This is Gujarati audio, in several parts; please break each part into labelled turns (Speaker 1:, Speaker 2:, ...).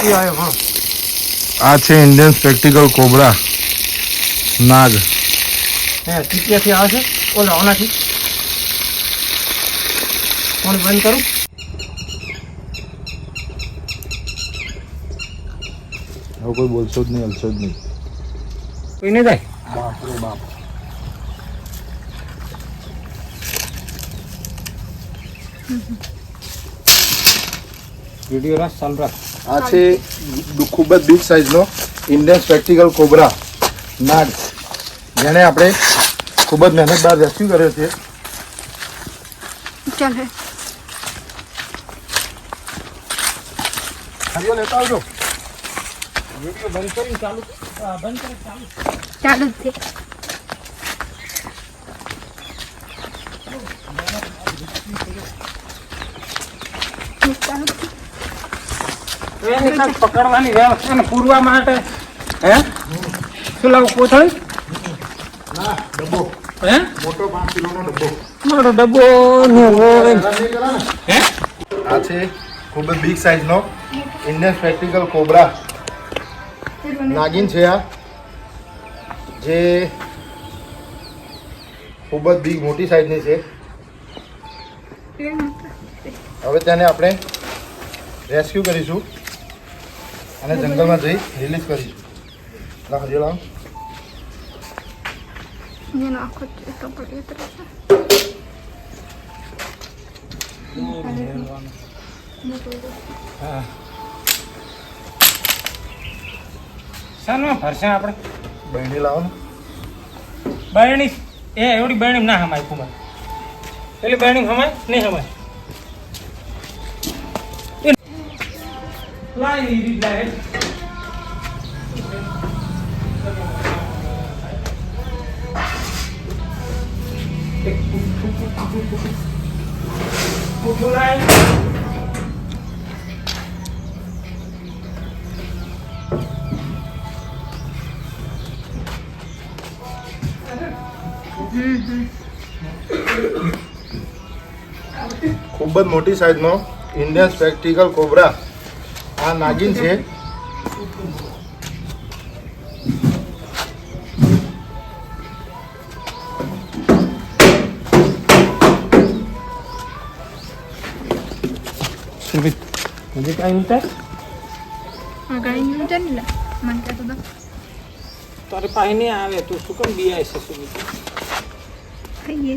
Speaker 1: આ છે ઇન્ડિયન સ્પેક્ટિકલ કોબરા નાગ.
Speaker 2: ચીટિયાથી આવે છે ઓલા ઓનાથી ફોન બંધ કરું.
Speaker 1: હવે કોઈ બોલશો જ નહીં, હલશો જ નહીં.
Speaker 2: કોઈ નહીં જાય.
Speaker 1: બાપ રે બાપ.
Speaker 2: વિડીયો રાસ ચાલુ રાખ.
Speaker 1: આ છે ખૂબ જ બિગ સાઇઝનો ઇન્ડિયન સ્પેક્ટિકલ કોબરા નાગ, જેને આપણે ખૂબ જ મહેનત બાદ રેસ્ક્યુ કર્યો છે.
Speaker 3: ચાલે
Speaker 1: હરિયો લેતા આવજો.
Speaker 2: વિડીયો બંધ કરીને ચાલુ બંધ કરે ચાલુ
Speaker 3: ચાલુ જ છે.
Speaker 2: એને કાંઈક પકડવાની વ્યવસ્થા ને પૂરવા માટે હે શું લાવું કોથળી
Speaker 1: ના, ડબ્બો
Speaker 2: હે
Speaker 1: મોટો 5 કિલોનો ડબ્બો.
Speaker 2: મારો ડબ્બો ને હોય હે.
Speaker 1: આ છે ખૂબ જ બિગ સાઇઝનો ઇન્ડિયન સ્પેક્ટિકલ કોબરા નાગિન છે. આ જે ખૂબ જ બિગ મોટી સાઇઝની છે. હવે તેને આપણે રેસ્ક્યુ કરીશું અને જંગલમાં જઈ રિલીઝ કરીશું. લાવો જે લાવો.
Speaker 3: నేను ఆకొచ్చేస్తా పడిపోతా
Speaker 2: શાનમાં ફરશે આપણે
Speaker 1: બહેણી લાવો ને.
Speaker 2: બરણી એ એવડી બરણી ના હમાય કુમાર પેલી બરણી હમાય નહીં હમાય લાઈ રીત લાય
Speaker 1: ખૂબ જ મોટી સાઇઝનો ઇન્ડિયન સ્પેક્ટિકલ કોબરા આ નાગિન છે.
Speaker 2: म्हणजे काय म्हणतात
Speaker 3: ગાડી નું ચાલે મને કહેતો તો
Speaker 2: તારે પાસે નહીં આવે તું શું કેમ બિયાય છે શું
Speaker 3: ખાઈએ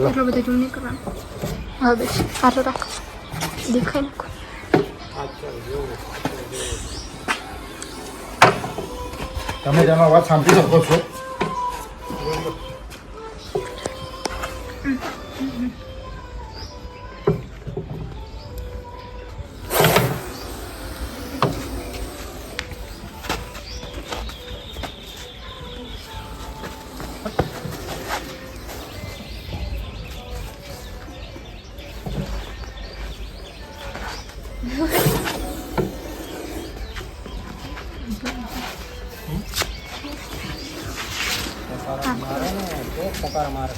Speaker 3: એટલો બધો જોઈ નહીં કરવાનો. હવે સારું રાખ દેખાય નાખો.
Speaker 1: તમે તેનો અવાજ સાંભળી શકો છો.
Speaker 2: પકાર મારે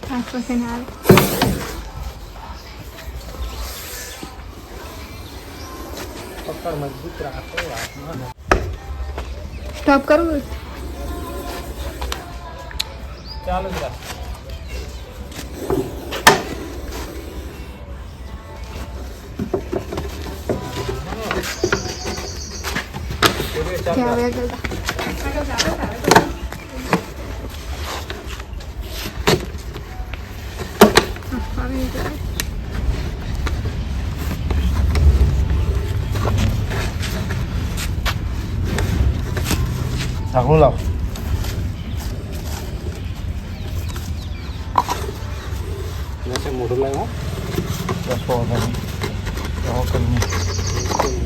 Speaker 3: પાંચ પછી ના આવે
Speaker 2: પકડ મજબૂત રાખો હાથમાં
Speaker 3: સ્ટોપ કરવું
Speaker 2: ચાલુ જ રાખ
Speaker 3: ત્યાં આવે
Speaker 1: ઢાંકણું લાવો.
Speaker 2: મોઢું લાવ્યો
Speaker 1: રસ્તો વગર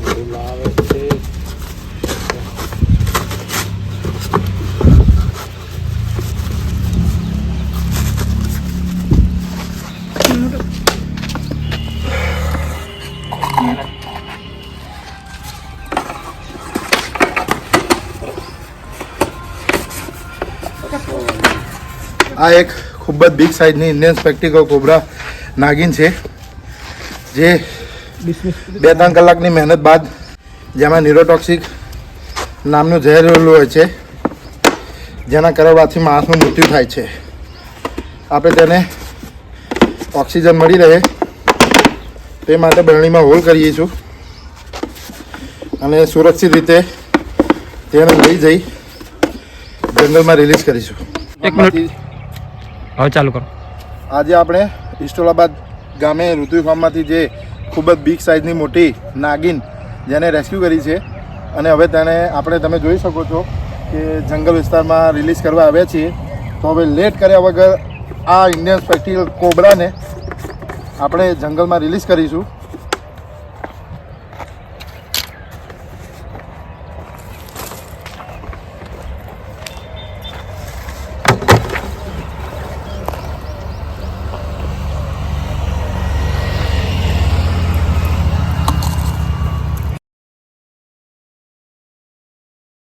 Speaker 2: મોઢું લાવે છે
Speaker 1: આ એક ખૂબ જ બિગ સાઇઝની ઇન્ડિયન સ્પેક્ટિકલ કોબરા નાગિન છે, જે 2-3 કલાકની મહેનત બાદ જેમાં ન્યુરોટોક્સિક નામનું ઝેર રહેલું હોય છે, જેના કરવાથી માણસનું મૃત્યુ થાય છે. આપણે તેને ઓક્સિજન મળી રહે તે માટે બરણીમાં હોલ કરીએ છું અને સુરક્ષિત રીતે તેને લઈ જઈ જંગલમાં રિલીઝ કરીશું.
Speaker 2: એક મિનિટ. હવે ચાલુ કરો.
Speaker 1: આજે આપણે ઇસ્ટોલાબાદ ગામે ઋતુ ફાર્મમાંથી જે ખૂબ જ બિગ સાઇઝની મોટી નાગિન જેને રેસ્ક્યુ કરી છે અને હવે તેને તમે જોઈ શકો છો કે જંગલ વિસ્તારમાં રિલીઝ કરવા આવ્યા છીએ. તો હવે લેટ કર્યા વગર આ ઇન્ડિયન સ્પેક્ટિકલ કોબરાને આપણે જંગલમાં રિલીઝ કરીશું.